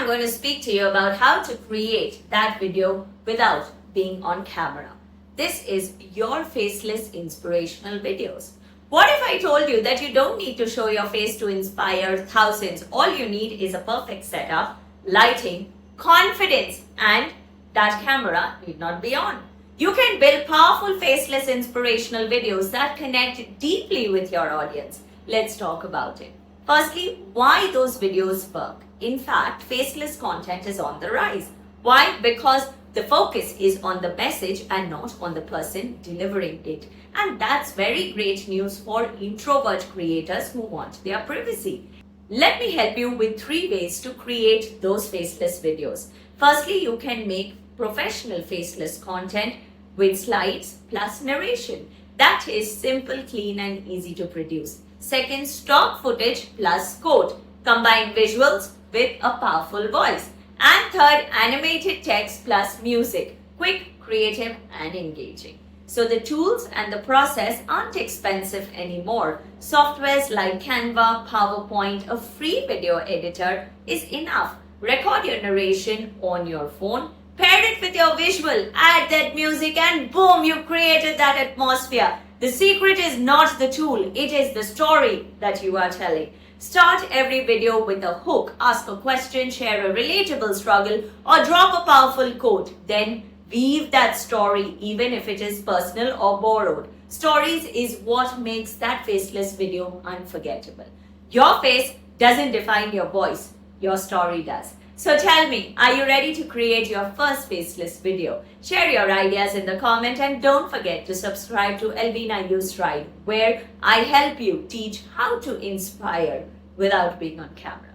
going to speak to you about how to create that video without being on camera. This is your faceless inspirational videos. What if I told you that you don't need to show your face to inspire thousands? All you need is a perfect setup, lighting, confidence, and that camera need not be on. You can build powerful faceless inspirational videos that connect deeply with your audience. Let's talk about it. Firstly, why those videos work. In fact, faceless content is on the rise. Why? Because the focus is on the message and not on the person delivering it. And that's very great news for introvert creators who want their privacy. Let me help you with 3 ways to create those faceless videos. Firstly, you can make professional faceless content with slides plus narration. That is simple, clean, and easy to produce. Second, stock footage plus quote. Combine visuals with a powerful voice. And third, animated text plus music. Quick, creative, and engaging. So the tools and the process aren't expensive anymore. Softwares like Canva, PowerPoint, a free video editor is enough. Record your narration on your phone, pair it with your visual, add that music, and boom, you created that atmosphere. The secret is not the tool, it is the story that you are telling. Start every video with a hook, ask a question, share a relatable struggle, or drop a powerful quote. Then weave that story, even if it is personal or borrowed. Stories is what makes that faceless video unforgettable. Your face doesn't define your voice, your story does. So tell me, are you ready to create your first faceless video? Share your ideas in the comment and don't forget to subscribe to Elvina Ustride, where I help you teach how to inspire without being on camera.